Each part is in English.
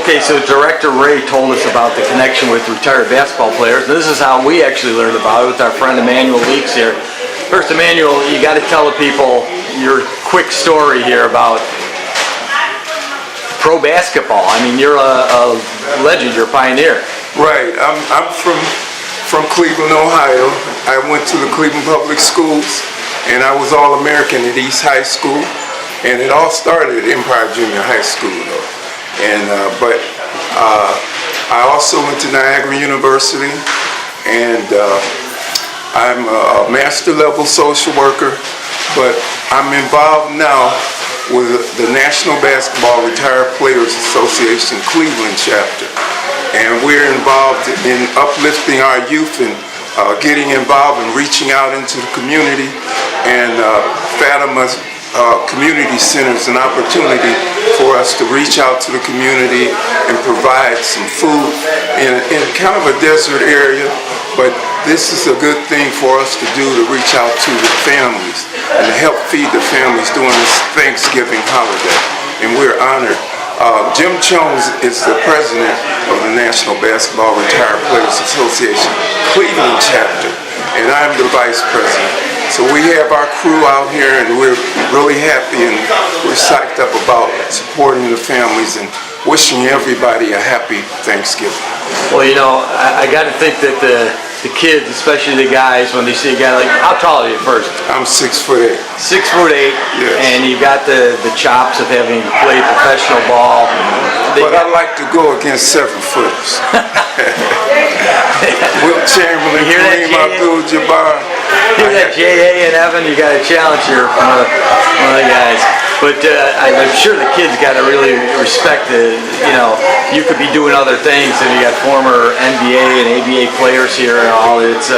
Okay, so Director Ray told us about the connection with retired basketball players. This is how we actually learned about it with our friend Manny Leaks here. First, Emmanuel, you got to tell the people your quick story here about pro basketball. I mean, you're a legend, you're a pioneer. Right. I'm from Cleveland, Ohio. I went to the Cleveland Public Schools, and I was All-American at East High School. And it all started at Empire Junior High School, though. And but I also went to Niagara University, and I'm a master level social worker. But I'm involved now with the National Basketball Retired Players Association Cleveland chapter, and we're involved in uplifting our youth and getting involved and reaching out into the community. And Fatima's community center is an opportunity for us to reach out to the community and provide some food in kind of a desert area, but this is a good thing for us to do, to reach out to the families and to help feed the families during this Thanksgiving holiday, and we're honored. Jim Chones is the president of the National Basketball Retired Players Association Cleveland chapter, and I'm the vice president. So we have our crew out here, and we're really happy, and we're psyched up about supporting the families and wishing everybody a happy Thanksgiving. Well, you know, I got to think that the kids, especially the guys, when they see a guy like, how tall are you first? I'm 6'8". 6'8", yes. And you've got the chops of having played professional ball. But I like to go against 7-footers. Will Chamberlain, Kareem Abdul-Jabbar. Hear that, J.A. and Evan? You got a challenge here from one of the guys. But I'm sure the kids got to really respect the, you know, you could be doing other things, and you got former NBA and ABA players here and all. It's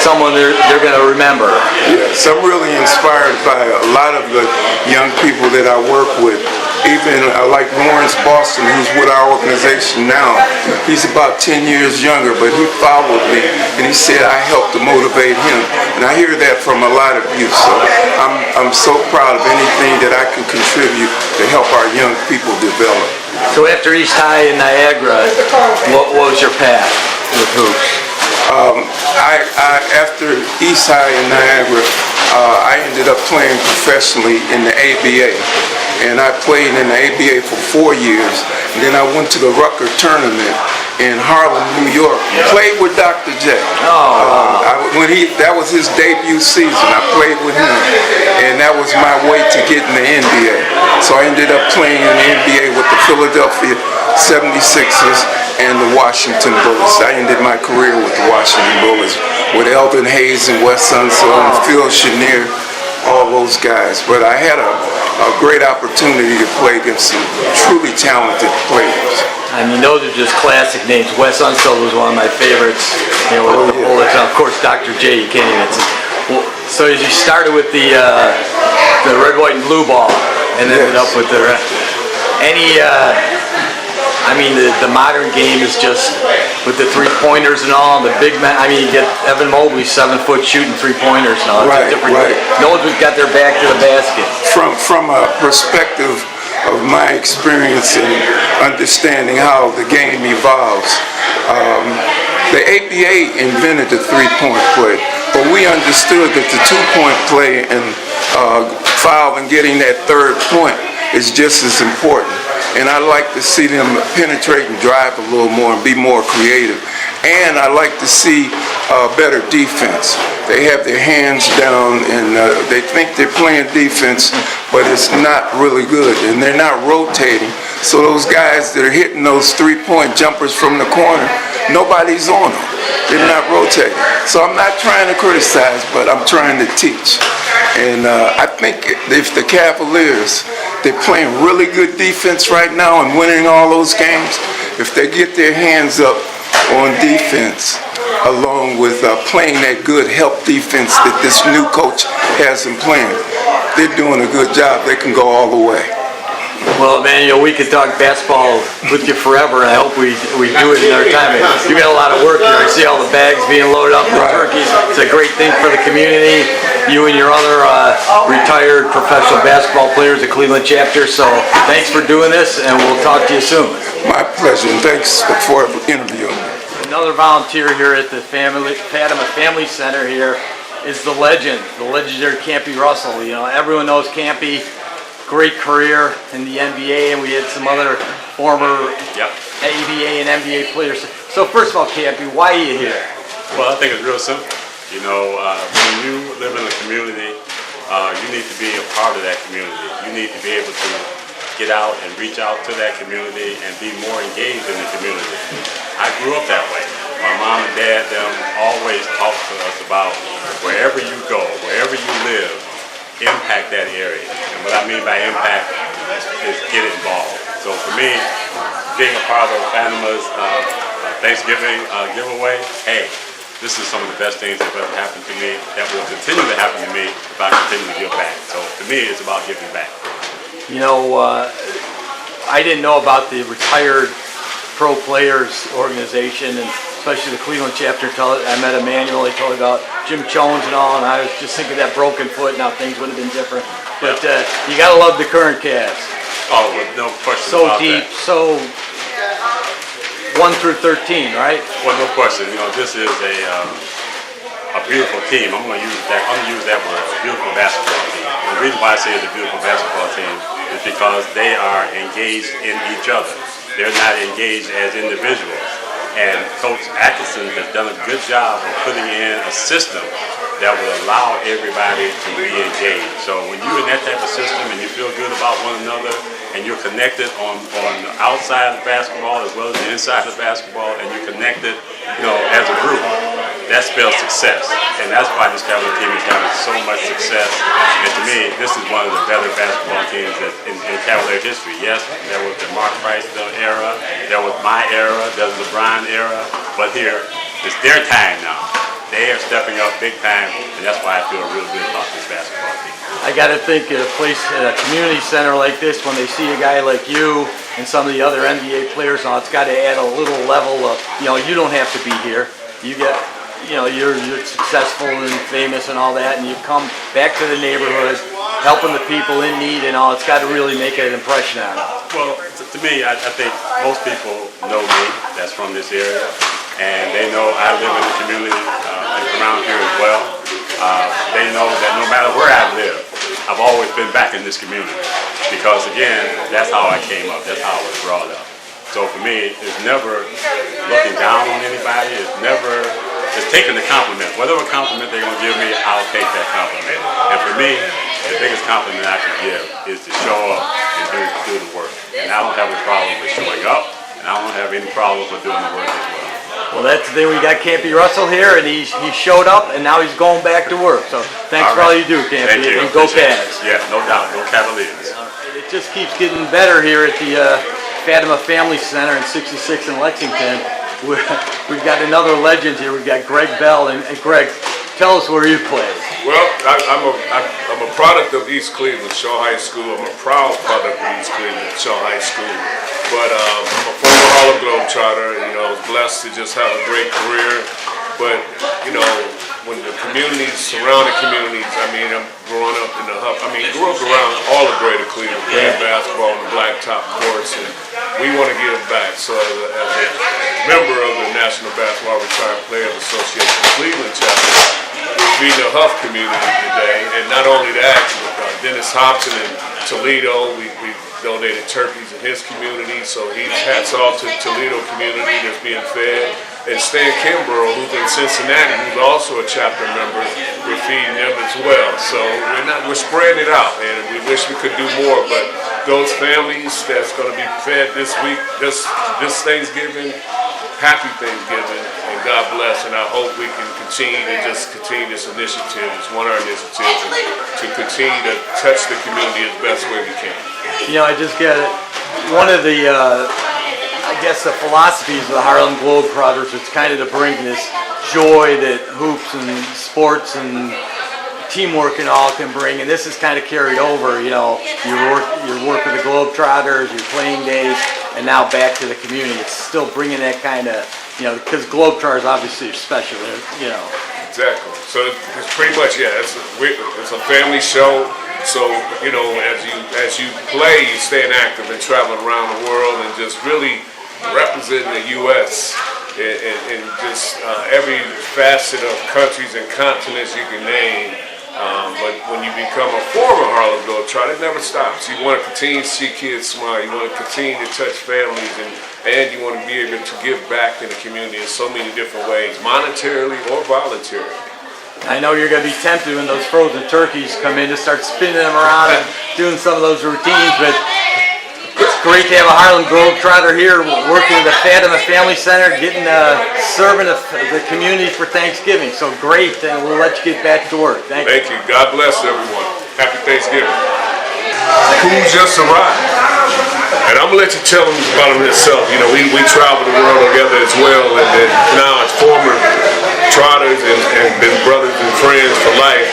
someone they're going to remember. Yes, I'm really inspired by a lot of the young people that I work with. Even like Lawrence Boston, who's with our organization now. He's about 10 years younger, but he followed me, and he said I helped to motivate him. And I hear that from a lot of youth, so I'm so proud of anything that I can contribute to help our young people develop. So after East High in Niagara, what was your path with hoops? After East High in Niagara, I ended up playing professionally in the ABA. And I played in the ABA for 4 years. And then I went to the Rucker tournament in Harlem, New York. Played with Dr. J. That was his debut season. I played with him, and that was my way to get in the NBA. So I ended up playing in the NBA with the Philadelphia 76ers and the Washington Bullets. I ended my career with the Washington Bullets with Elvin Hayes and Wes Unseld and Phil Chenier, all those guys. But I had a great opportunity to play against some truly talented players. I mean, those are just classic names. Wes Unseld was one of my favorites. You know, with the Bullets, and of course Dr. J. You can't even. Well, so as you started with the red, white, and blue ball, and ended up with the I mean, the modern game is just with the three-pointers and all, the big men. I mean, you get Evan Mobley, 7 foot shooting three-pointers and all. It's different. No one's got their back to the basket. From a perspective of my experience and understanding how the game evolves, the ABA invented the three-point play, but we understood that the two-point play and foul and getting that third point is just as important. And I like to see them penetrate and drive a little more and be more creative. And I like to see better defense. They have their hands down, and they think they're playing defense, but it's not really good. And they're not rotating. So those guys that are hitting those three-point jumpers from the corner, nobody's on them. They're not rotating. So I'm not trying to criticize, but I'm trying to teach. And I think if the Cavaliers, they're playing really good defense right now and winning all those games, if they get their hands up on defense, along with playing that good help defense that this new coach has them playing, they're doing a good job. They can go all the way. Well, Emmanuel, we could talk basketball with you forever, and I hope we do it another time. You got a lot of work here. I see all the bags being loaded up with turkeys. It's a great thing for the community. You and your other retired professional basketball players, the Cleveland chapter. So thanks for doing this, and we'll talk to you soon. My pleasure, and thanks for interviewing me. Another volunteer here at the Fatima Family Center here is the legendary Campy Russell. You know, everyone knows Campy. Great career in the NBA, and we had some other former ABA and NBA players. So first of all, Campy, why are you here? Well, I think it's real simple. You know, when you live in a community, you need to be a part of that community. You need to be able to get out and reach out to that community and be more engaged in the community. I grew up that way. My mom and dad, them always talked to us about wherever you go, wherever you live, impact that area. And what I mean by impact is get involved. So for me, being a part of Fatima's Thanksgiving giveaway, hey, this is some of the best things that have ever happened to me, that will continue to happen to me if I continue to give back. So to me, it's about giving back. You know, I didn't know about the retired pro players organization, and especially the Cleveland chapter. Until I met Emmanuel, he told me about Jim Chones and all, and I was just thinking that broken foot. Now things would have been different, but you gotta love the current cast. Oh, with no question So about deep, that. so 1 through 13, right? Well, no question. You know, this is a beautiful team. I'm gonna use that word, a beautiful basketball team. And the reason why I say it's a beautiful basketball team is because they are engaged in each other. They're not engaged as individuals. And Coach Atkinson has done a good job of putting in a system that will allow everybody to be engaged. So when you're in that type of system and you feel good about one another and you're connected on the outside of basketball as well as the inside of basketball, and you're connected, you know, as a group, that spells success. And that's why this Cavalier team is having so much success. And to me, this is one of the better basketball teams that in Cavalier history. Yes, there was the Mark Price era, there was my era, there was the LeBron era, but here, it's their time now. They are stepping up big time, and that's why I feel real good about this basketball team. I got to think at a community center like this, when they see a guy like you and some of the other NBA players, now it's got to add a little level of, you know, you don't have to be here. You get, you know, you're successful and famous and all that, and you come back to the neighborhood, helping the people in need and all. It's got to really make an impression on them. Well, to me, I think most people know me that's from this area, and they know I live in the community around here as well. They know that no matter where I live, I've always been back in this community because, again, that's how I came up. That's how I was brought up. So for me, it's never looking down on anybody. It's taking the compliment. Whatever compliment they're going to give me, I'll take that compliment. And for me, the biggest compliment I can give is to show up and do the work. And I don't have a problem with showing up, and I don't have any problem with doing the work as well. Well, that's the thing. We got Campy Russell here, and he showed up, and now he's going back to work. So thanks for all you do, Campy. Thank you. And go Cavs. Yeah, no doubt. Go Cavaliers. It just keeps getting better here at the Fatima Family Center in 66 in Lexington. We've got another legend here. We've got Greg Bell, and Greg, tell us where you played. Well, I'm a product of East Cleveland, Shaw High School. I'm a proud product of East Cleveland, Shaw High School. But I'm a former Harlem Globetrotter, and, you know, I was blessed to just have a great career. But, you know, when the communities, surrounding communities, I mean, I'm growing up in the Hough. I mean, grew up around all of greater Cleveland, playing basketball on the blacktop courts, and we want to give back. So as a member of the National Basketball Retired Players Association Cleveland chapter, we're feeding the Hough community today. And not only that, Dennis Hobson in Toledo, we donated turkeys in his community, so hats off to the Toledo community that's being fed. And Stan Kimbrough, who's in Cincinnati, who's also a chapter member, we're feeding them as well. So we're spreading it out, and we wish we could do more. But those families that's going to be fed this week, this Thanksgiving, happy Thanksgiving, and God bless. And I hope we can continue this initiative. It's one of our initiatives to continue to touch the community as best way we can. You know, I just got it. One of the, I guess, the philosophies of the Harlem Globetrotters is kind of to bring this joy that hoops and sports and teamwork and all can bring, and this is kind of carried over, you know, your work with the Globetrotters, your playing days, and now back to the community. It's still bringing that kind of, you know, because Globetrotters obviously are special, you know. Exactly. So it's pretty much, yeah, it's a family show. So, you know, as you play, you're staying active and traveling around the world and just really representing the U.S. in just every facet of countries and continents you can name. But when you become a former Harlem Globetrotter, it never stops. You want to continue to see kids smile. You want to continue to touch families, and you want to be able to give back in the community in so many different ways, monetarily or voluntarily. I know you're going to be tempted when those frozen turkeys come in to start spinning them around and doing some of those routines, but it's great to have a Harlem Globetrotter here working at the Fatima Family Center, getting serving the community for Thanksgiving. So great, and we'll let you get back to work. Thank you. Thank you. God bless everyone. Happy Thanksgiving. Who just arrived? And I'm going to let you tell him about him himself. You know, we travel the world together as well, and then now it's former Trotters and been brothers and friends for life.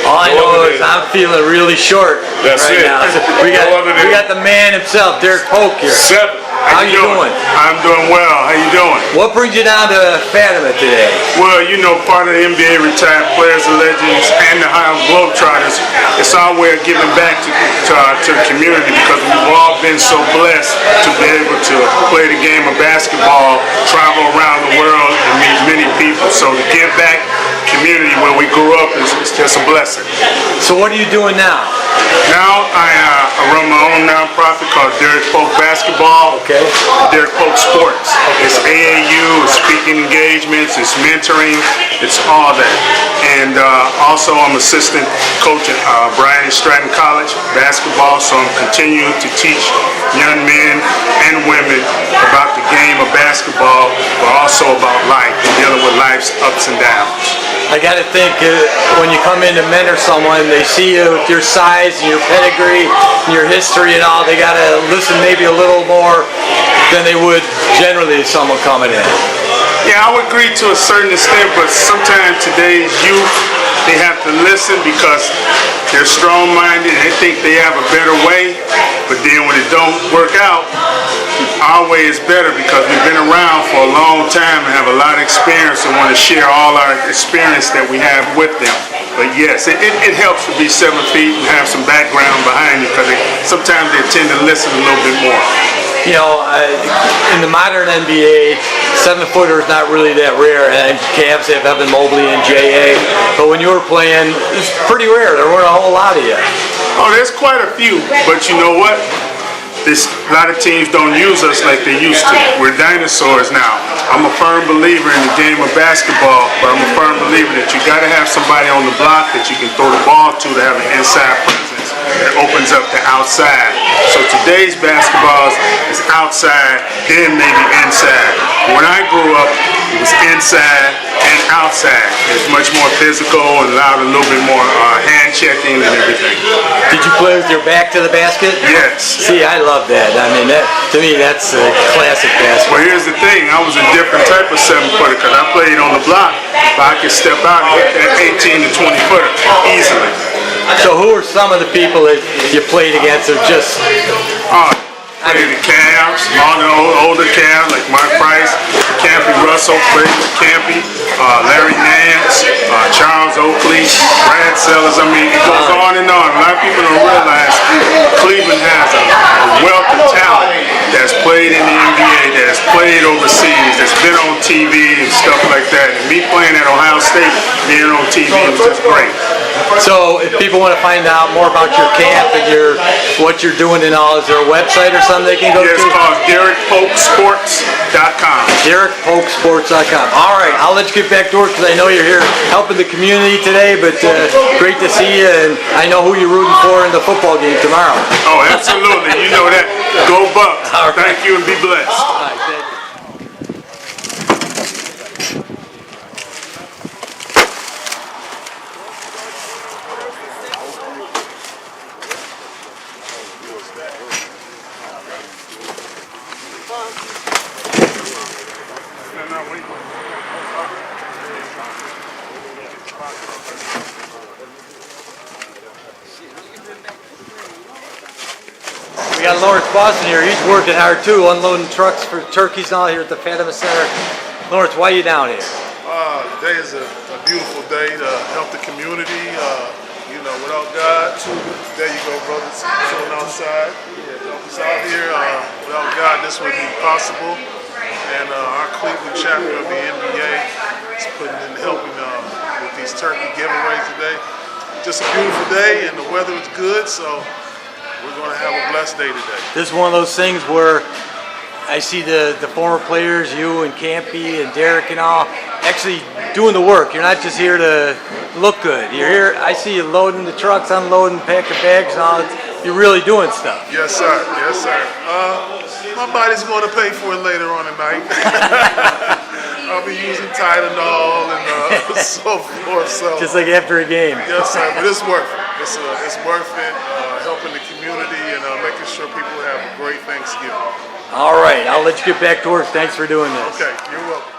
All I know is I'm feeling really short That's right it. now. So we got the man himself, Derick Polk here. 7. How you doing? I'm doing well. How you doing? What brings you down to Fatima today? Well, you know, part of the NBA retired players and legends and the Harlem Globetrotters, it's our way of giving back to the community, because we've all been so blessed to be able to play the game of basketball, travel around the world, and meet many people. So to give back community where we grew up is just a blessing. So what are you doing now? Now I run my own nonprofit called Derick Polk Basketball. Okay. Derick Polk Sports. It's AAU, it's speaking engagements, it's mentoring, it's all that. And also I'm assistant coach at Bryan Stratton College basketball, so I'm continuing to teach young men and women about the game of basketball, but also about life and dealing with life's ups and downs. I got to think when you come in to mentor someone, they see you with your size and your pedigree and your history and all, they got to listen maybe a little more than they would generally to someone coming in. Yeah, I would agree to a certain extent, but sometimes today's youth, they have to listen because they're strong-minded and they think they have a better way, but then when it don't work out, our way is better because we've been around for a long time and have a lot of experience and want to share all our experience that we have with them. But yes, it helps to be 7 feet and have some background behind you, because sometimes they tend to listen a little bit more. You know, in the modern NBA, 7-footer is not really that rare, and Cavs have Evan Mobley and J.A., but when you were playing, it's pretty rare. There weren't a whole lot of you. Oh, there's quite a few, but you know what? A lot of teams don't use us like they used to. We're dinosaurs now. I'm a firm believer in the game of basketball, but I'm a firm believer that you got to have somebody on the block that you can throw the ball to have an inside presence that opens up to outside. So today's basketball is outside, then maybe inside. When I grew up, it was inside and outside. It's much more physical and allowed a little bit more hand checking and everything. Did you play with your back to the basket? Yes. See, I love that. I mean, to me, that's a classic basketball. Well, here's the thing. I was a different type of 7-footer because I played on the block, but I could step out and hit that 18 to 20-footer easily. So who are some of the people that you played against that just... Played the Cavs, all the older Cavs like Mark Price, Campy Russell, played with Campy, Larry Nance, Charles Oakley, Brad Sellers. I mean, it goes on and on. A lot of people don't realize Cleveland has a wealth of talent that's played in the NBA, that's played overseas, that's been on TV and stuff like that. And me playing at Ohio State, being on TV was just great. So if people want to find out more about your camp and what you're doing and all, is there a website or something they can go to? It's called DerickPolkSports.com. DerickPolkSports.com. All right, I'll let you get back to work because I know you're here helping the community today, but great to see you, and I know who you're rooting for in the football game tomorrow. Oh, absolutely. You know that. Go Bucks. All right. Thank you and be blessed. All right, thank you. got Lawrence Boston here. He's working hard too, unloading trucks for turkeys now here at the Fatima Center. Lawrence, why are you down here? Today is a beautiful day to help the community. You know, without God, there you go, brothers, chilling outside. Help us out here. Without God, this wouldn't be possible. And our Cleveland chapter of the NBA is putting in helping with these turkey giveaways today. Just a beautiful day, and the weather is good, so we're going to have a blessed day today. This is one of those things where I see the former players, you and Campy and Derick and all, actually doing the work. You're not just here to look good. You're here, I see you loading the trucks, unloading, packing bags and all. You're really doing stuff. Yes, sir. Yes, sir. My body's going to pay for it later on tonight. I'll be using Tylenol and so forth. So. Just like after a game. Yes, sir. But it's worth it. It's worth it, helping the community and making sure people have a great Thanksgiving. All right, I'll let you get back to work. Thanks for doing this. Okay, you're welcome.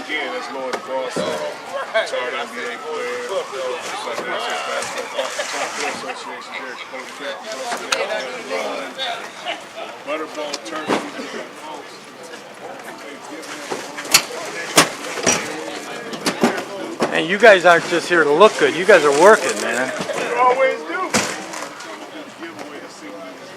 Again, that's Lawrence Boston, retired NBA player, Basketball Association, Derick Polk, Campy Russell, Butterball Turkey. And you guys aren't just here to look good. You guys are working, man. You always do. Giveaway to see what it is.